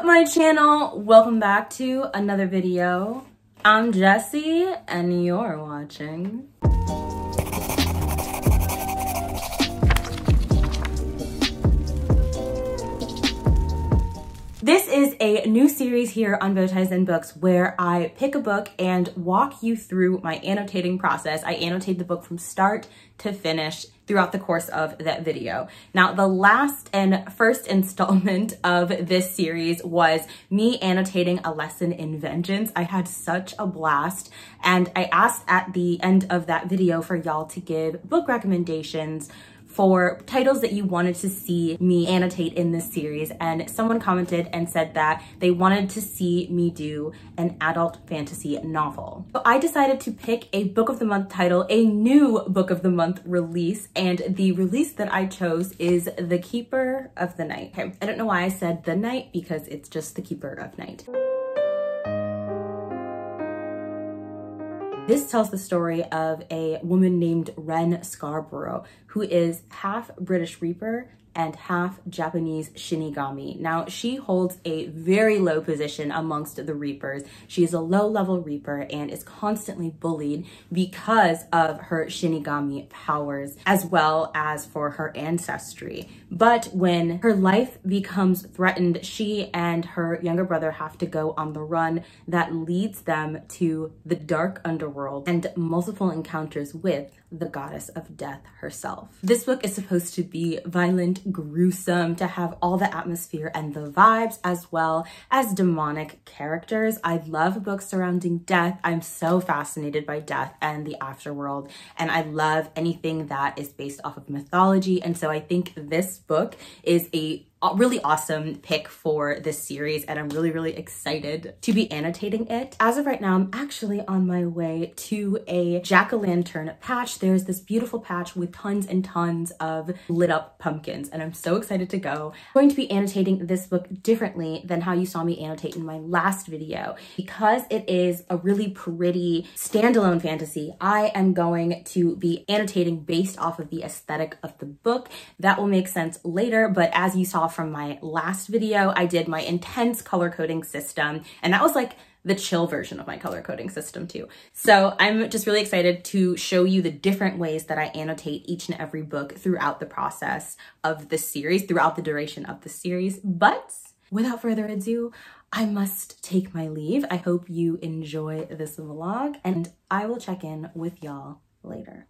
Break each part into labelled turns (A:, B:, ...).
A: my channel? Welcome back to another video. I'm Jessie and you're watching. This is a new series here on Bowties and Books where I pick a book and walk you through my annotating process. I annotate the book from start to finish throughout the course of that video. Now, the last and first installment of this series was me annotating a lesson in vengeance. I had such a blast, and I asked at the end of that video for y'all to give book recommendations for titles that you wanted to see me annotate in this series, and someone commented and said that they wanted to see me do an adult fantasy novel. So I decided to pick a book of the month title, a new book of the month release, and the release that I chose is The Keeper of the Night. Okay, I don't know why I said the night, because it's just The Keeper of Night. This tells the story of a woman named Ren Scarborough, who is half British Reaper and half Japanese Shinigami. Now, she holds a very low position amongst the Reapers. She is a low-level Reaper and is constantly bullied because of her Shinigami powers, as well as for her ancestry. But when her life becomes threatened, she and her younger brother have to go on the run that leads them to the dark underworld and multiple encounters with the goddess of death herself. This book is supposed to be violent, gruesome, to have all the atmosphere and the vibes, as well as demonic characters. I love books surrounding death. I'm so fascinated by death and the afterworld, and I love anything that is based off of mythology. And so I think this book is a really awesome pick for this series, and I'm really excited to be annotating it. As of right now, I'm actually on my way to a jack-o'-lantern patch. There's this beautiful patch with tons and tons of lit up pumpkins, and I'm so excited to go. I'm going to be annotating this book differently than how you saw me annotate in my last video. Because it is a really pretty standalone fantasy, I am going to be annotating based off of the aesthetic of the book. That will make sense later, but as you saw from my last video, I did my intense color coding system, and that was like the chill version of my color coding system too. So I'm just really excited to show you the different ways that I annotate each and every book throughout the process of this series, throughout the duration of the series. But without further ado, I must take my leave. I hope you enjoy this vlog, and I will check in with y'all later.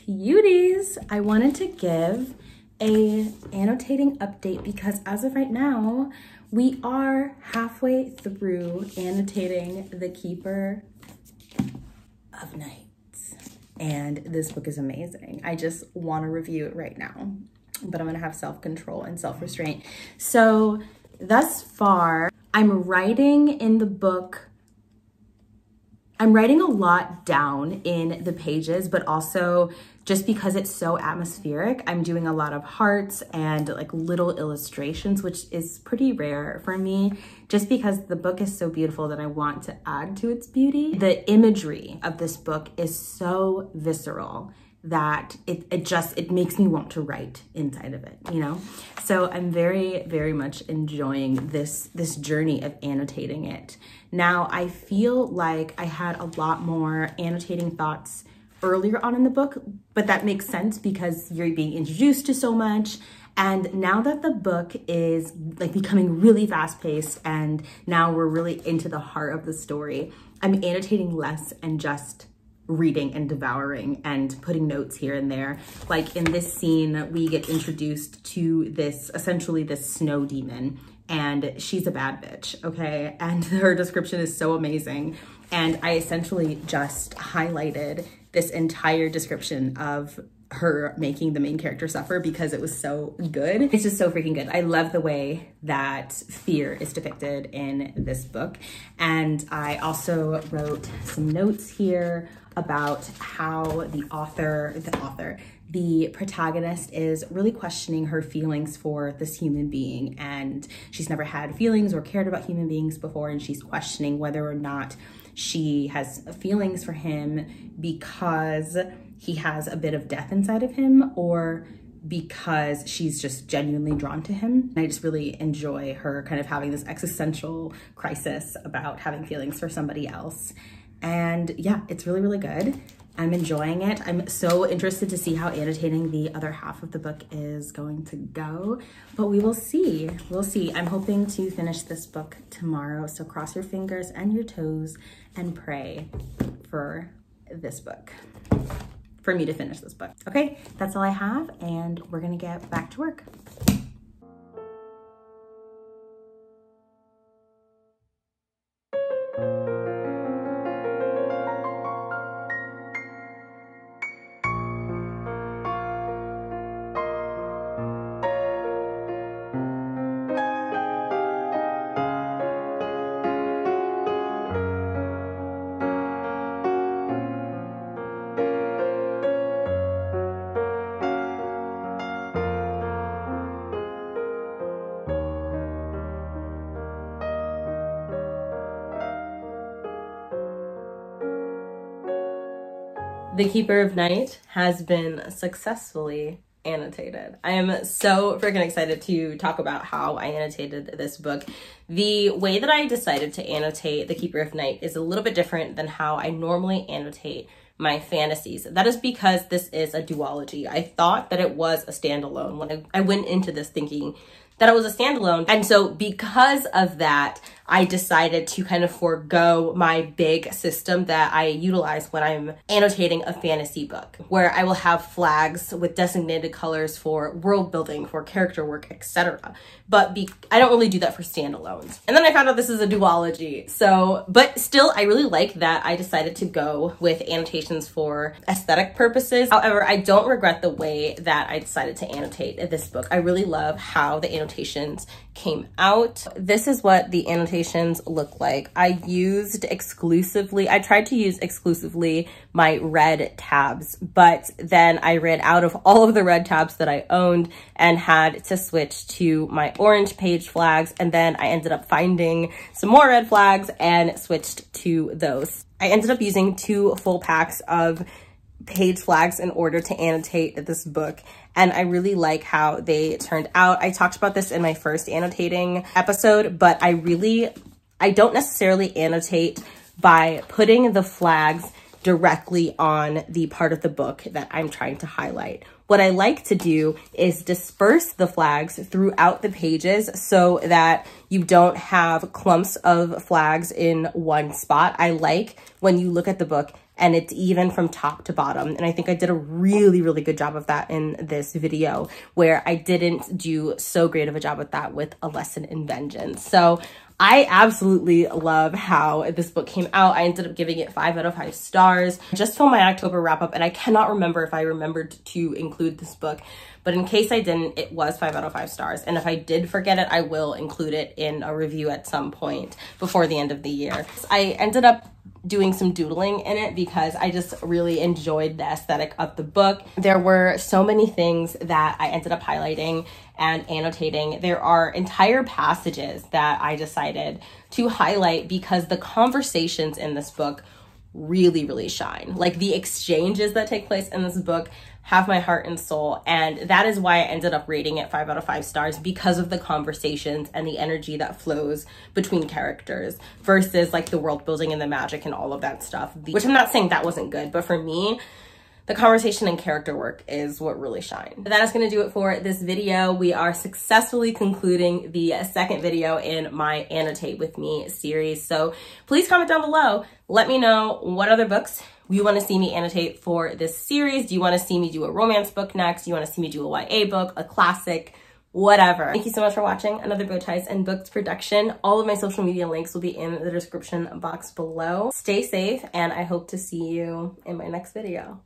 A: Beauties, I wanted to give a annotating update because as of right now, we are halfway through annotating The Keeper of Nights. And this book is amazing. I just want to review it right now, but I'm gonna have self-control and self-restraint. So thus far, I'm writing in the book, I'm writing a lot down in the pages, but also just because it's so atmospheric, I'm doing a lot of hearts and like little illustrations, which is pretty rare for me, just because the book is so beautiful that I want to add to its beauty. The imagery of this book is so visceral that it makes me want to write inside of it, you know? So I'm very, very much enjoying this journey of annotating it. Now, I feel like I had a lot more annotating thoughts earlier on in the book, but that makes sense because you're being introduced to so much. And now that the book is like becoming really fast paced and now we're really into the heart of the story, I'm annotating less and just reading and devouring and putting notes here and there. Like in this scene, we get introduced to this, essentially this snow demon, and she's a bad bitch, okay? And her description is so amazing. And I essentially just highlighted this entire description of her making the main character suffer because it was so good. It's just so freaking good. I love the way that fear is depicted in this book. And I also wrote some notes here about how the protagonist is really questioning her feelings for this human being, and she's never had feelings or cared about human beings before, and she's questioning whether or not she has feelings for him because he has a bit of death inside of him or because she's just genuinely drawn to him. I just really enjoy her kind of having this existential crisis about having feelings for somebody else. And yeah, it's really, really good. I'm enjoying it. I'm so interested to see how annotating the other half of the book is going to go, but we will see. We'll see. I'm hoping to finish this book tomorrow, so cross your fingers and your toes and pray for this book, for me to finish this book. Okay, that's all I have, and we're gonna get back to work. The Keeper of Night has been successfully annotated. I am so freaking excited to talk about how I annotated this book. The way that I decided to annotate The Keeper of Night is a little bit different than how I normally annotate my fantasies. That is because this is a duology. I thought that it was a standalone when I went into this thinking that it was a standalone. And so because of that, I decided to kind of forego my big system that I utilize when I'm annotating a fantasy book, where I will have flags with designated colors for world building, for character work, etc. But I don't really do that for standalones. And then I found out this is a duology. So, but still, I really like that I decided to go with annotations for aesthetic purposes. However, I don't regret the way that I decided to annotate this book. I really love how the annotations came out. This is what the annotations look like. I tried to use exclusively my red tabs, but then I ran out of all of the red tabs that I owned and had to switch to my orange page flags. And then I ended up finding some more red flags and switched to those. I ended up using 2 full packs of page flags in order to annotate this book, and I really like how they turned out. I talked about this in my first annotating episode, but I don't necessarily annotate by putting the flags directly on the part of the book that I'm trying to highlight. What I like to do is disperse the flags throughout the pages so that you don't have clumps of flags in one spot. I like when you look at the book and it's even from top to bottom. And I think I did a really, really good job of that in this video, where I didn't do so great of a job with that with A Lesson in Vengeance. So I absolutely love how this book came out. I ended up giving it 5 out of 5 stars. I just filmed my October wrap up, and I cannot remember if I remembered to include this book, but in case I didn't, it was 5 out of 5 stars. And if I did forget it, I will include it in a review at some point before the end of the year. I ended up doing some doodling in it because I just really enjoyed the aesthetic of the book. There were so many things that I ended up highlighting and annotating. There are entire passages that I decided to highlight because the conversations in this book really, really shine. Like, the exchanges that take place in this book have my heart and soul, and that is why I ended up rating it 5 out of 5 stars, because of the conversations and the energy that flows between characters versus like the world building and the magic and all of that stuff, which I'm not saying that wasn't good, but for me, the conversation and character work is what really shine. That is going to do it for this video. We are successfully concluding the second video in my Annotate With Me series. So please comment down below. Let me know what other books you want to see me annotate for this series. Do you want to see me do a romance book next? Do you want to see me do a YA book, a classic, whatever? Thank you so much for watching another Bowties and Books production. All of my social media links will be in the description box below. Stay safe, and I hope to see you in my next video.